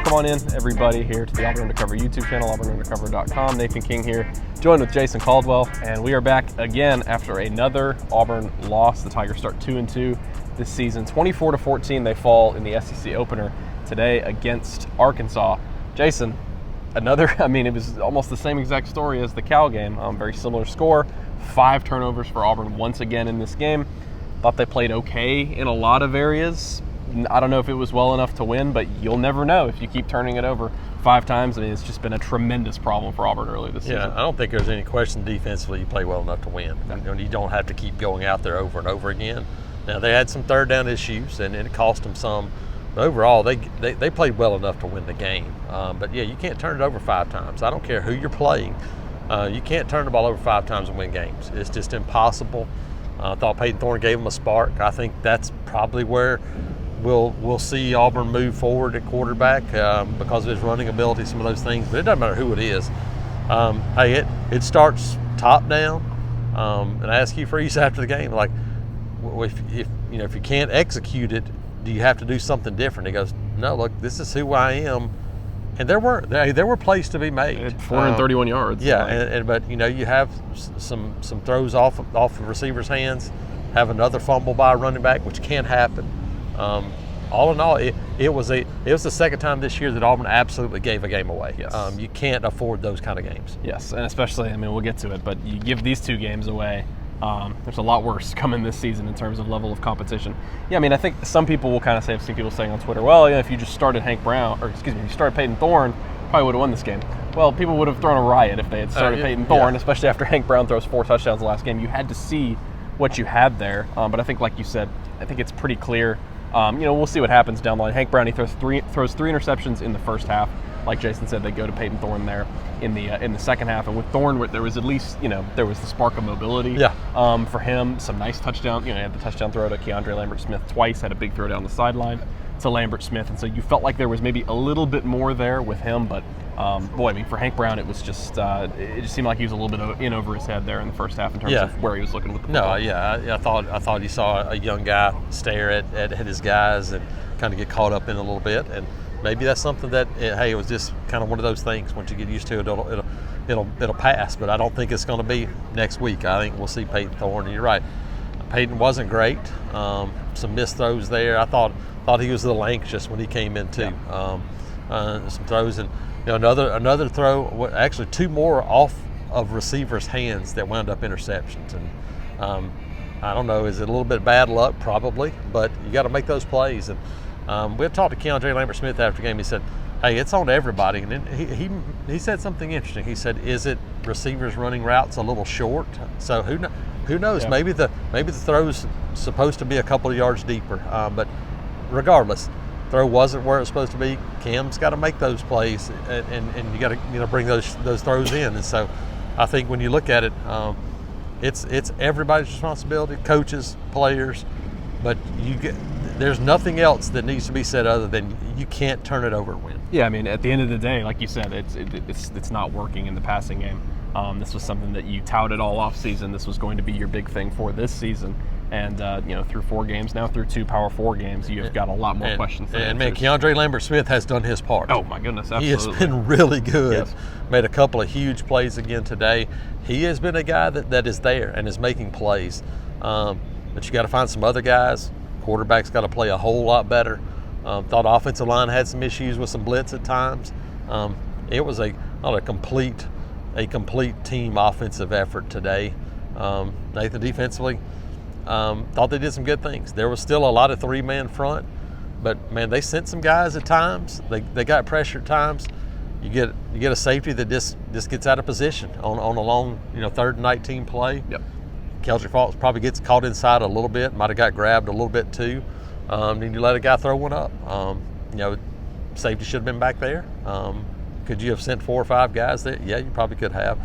Welcome on in, everybody, here to the Auburn Undercover YouTube channel, auburnundercover.com. Nathan King here, joined with Jason Caldwell, and we are back again after another Auburn loss. The Tigers start 2-2 this season. 24-14, they fall in the SEC opener today against Arkansas. Jason, it was almost the same exact story as the Cal game. Very similar score. 5 turnovers for Auburn once again in this game. Thought they played okay in a lot of areas. I don't know if it was well enough to win, but you'll never know if you keep turning it over 5 times. It's just been a tremendous problem for Auburn early this season. Yeah, I don't think there's any question defensively you play well enough to win. You don't have to keep going out there over and over again. Now, they had some third down issues, and it cost them some. But overall, they played well enough to win the game. But, yeah, you can't turn it over 5 times. I don't care who you're playing. You can't turn the ball over 5 times and win games. It's just impossible. I thought Peyton Thorne gave them a spark. I think that's probably where we'll see Auburn move forward at quarterback because of his running ability, some of those things. But it doesn't matter who it is. It starts top down. And I asked Hugh Freeze after the game, like, if you can't execute it, do you have to do something different? He goes, no, look, this is who I am. And there were plays to be made. 431 yards. Yeah, but you have some throws off the receiver's hands, have another fumble by a running back, which can happen. All in all, it was the second time this year that Auburn absolutely gave a game away. Yes. You can't afford those kind of games. Yes, and especially, we'll get to it, but you give these 2 games away. There's a lot worse coming this season in terms of level of competition. Yeah, I think some people will kind of say, I've seen people saying on Twitter, well, if you just started if you started Peyton Thorne, probably would have won this game. Well, people would have thrown a riot if they had started Peyton Thorne, especially after Hank Brown throws 4 touchdowns the last game. You had to see what you had there. But I think, like you said, I think it's pretty clear. We'll see what happens down the line. Hank Brown, he throws three interceptions in the first half. Like Jason said, they go to Peyton Thorne there in the second half. And with Thorne, there was at least, there was the spark of mobility for him. Some nice touchdown. He had the touchdown throw to Keandre Lambert-Smith twice, had a big throw down the sideline to Lambert-Smith. And so you felt like there was maybe a little bit more there with him. But, for Hank Brown, it was just, it just seemed like he was a little bit in over his head there in the first half in terms of where he was looking with the football. I thought you saw a young guy stare at his guys and kind of get caught up in a little bit. And maybe that's something that, it was just kind of one of those things. Once you get used to it, it'll pass. But I don't think it's going to be next week. I think we'll see Peyton Thorne. And you're right. Peyton wasn't great. Some missed throws there. I thought he was a little anxious when he came in too. Some throws and another throw. Actually, 2 more off of receivers' hands that wound up interceptions. And I don't know. Is it a little bit bad luck? Probably. But you got to make those plays. And we had talked to Keandre Lambert-Smith after the game. He said, hey, it's on everybody. And then he said something interesting. He said, is it receivers running routes a little short? So who knows? Yeah. Maybe the throw's supposed to be a couple of yards deeper. But regardless, throw wasn't where it's supposed to be. Cam's got to make those plays, and you got to bring those throws in. And so I think when you look at it, it's everybody's responsibility, coaches, players. But there's nothing else that needs to be said other than you can't turn it over and win. Yeah, at the end of the day, like you said, it's not working in the passing game. This was something that you touted all off season. This was going to be your big thing for this season. And, through 4 games now, through 2 Power 4 games, you've got a lot more questions. And Keandre Lambert-Smith has done his part. Oh, my goodness, absolutely. He has been really good. Yes. Made a couple of huge plays again today. He has been a guy that is there and is making plays. But you got to find some other guys. Quarterback's got to play a whole lot better. Thought offensive line had some issues with some blitz at times. It was not a complete team offensive effort today. Nathan, defensively, thought they did some good things. There was still a lot of 3-man front, but man, they sent some guys at times. They got pressure at times. You get a safety that just gets out of position on a long 3rd and 19 play. Yep. Keldrick Fox probably gets caught inside a little bit, might have got grabbed a little bit too. Then you let a guy throw one up. Safety should have been back there. Could you have sent 4 or 5 guys there? Yeah, you probably could have.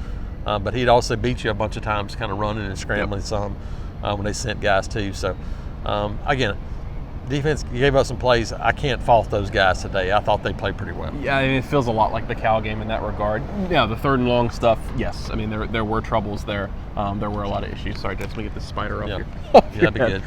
But he'd also beat you a bunch of times kind of running and scrambling some when they sent guys too. So, again, defense gave up some plays. I can't fault those guys today. I thought they played pretty well. Yeah, I mean, it feels a lot like the Cal game in that regard. Yeah, the third and long stuff, yes. I mean, there were troubles there. There were a lot of issues. Sorry, Jess, let me get this spider up here. Yeah, that'd be good.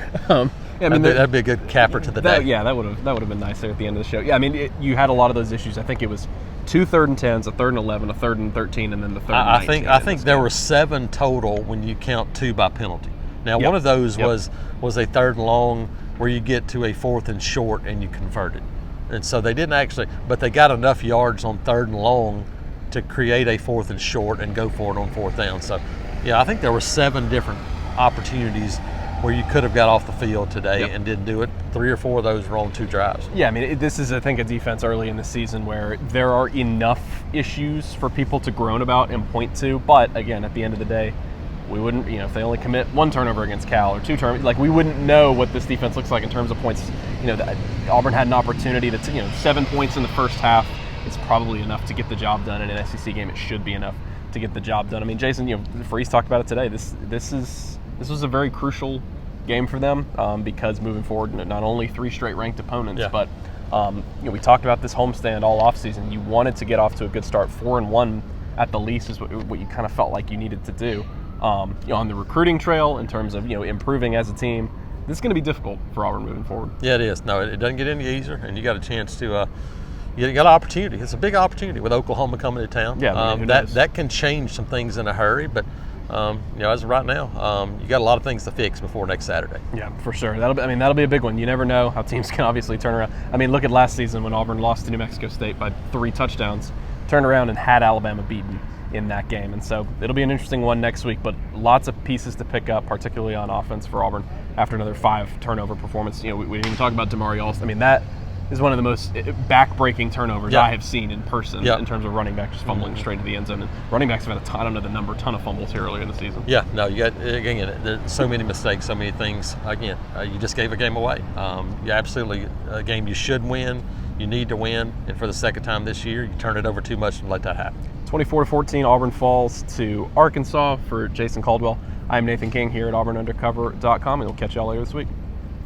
I mean, that'd be a good capper to the day. Yeah, that would have been nice there at the end of the show. Yeah, I mean, you had a lot of those issues. I think it was 2 3rd and 10s, a 3rd and 11, a 3rd and 13, and then the 3rd and 19. I think there were 7 total when you count 2 by penalty. Now, one of those was a 3rd and long where you get to a 4th and short and you convert it. And so they didn't actually, but they got enough yards on 3rd and long to create a 4th and short and go for it on 4th down. So, yeah, I think there were 7 different opportunities where you could have got off the field today and didn't do it. 3 or 4 of those were on 2 drives. Yeah, I mean, this is, I think, a defense early in the season where there are enough issues for people to groan about and point to. But, again, at the end of the day, we wouldn't, if they only commit 1 turnover against Cal or 2 turnovers, like we wouldn't know what this defense looks like in terms of points. Auburn had an opportunity to, 7 points in the first half. It's probably enough to get the job done in an SEC game. It should be enough to get the job done. I mean, Jason, Freeze talked about it today. This was a very crucial game for them because moving forward, not only 3 straight ranked opponents, but we talked about this homestand all offseason. You wanted to get off to a good start. 4-1 at the least is what you kind of felt like you needed to do. On the recruiting trail in terms of improving as a team, this is going to be difficult for Auburn moving forward. Yeah, it is. No, it doesn't get any easier, and you got a chance to you got an opportunity. It's a big opportunity with Oklahoma coming to town. Yeah, that can change some things in a hurry, but as of right now, you got a lot of things to fix before next Saturday. Yeah, for sure. That'll be a big one. You never know how teams can obviously turn around. I mean, look at last season when Auburn lost to New Mexico State by 3 touchdowns, turned around and had Alabama beaten in that game. And so it'll be an interesting one next week, but lots of pieces to pick up, particularly on offense for Auburn after another 5 turnover performance. We didn't even talk about Damari Alston. I mean, that is one of the most back-breaking turnovers I have seen in person in terms of running back just fumbling straight to the end zone. And running backs have had I don't know the number, ton of fumbles here earlier in the season. Yeah, no, you got, again, there's so many mistakes, so many things. Again, you just gave a game away. Absolutely a game you should win, you need to win, and for the second time this year, you turn it over too much and let that happen. 24-14, Auburn falls to Arkansas. For Jason Caldwell, I'm Nathan King here at AuburnUndercover.com, and we'll catch y'all later this week.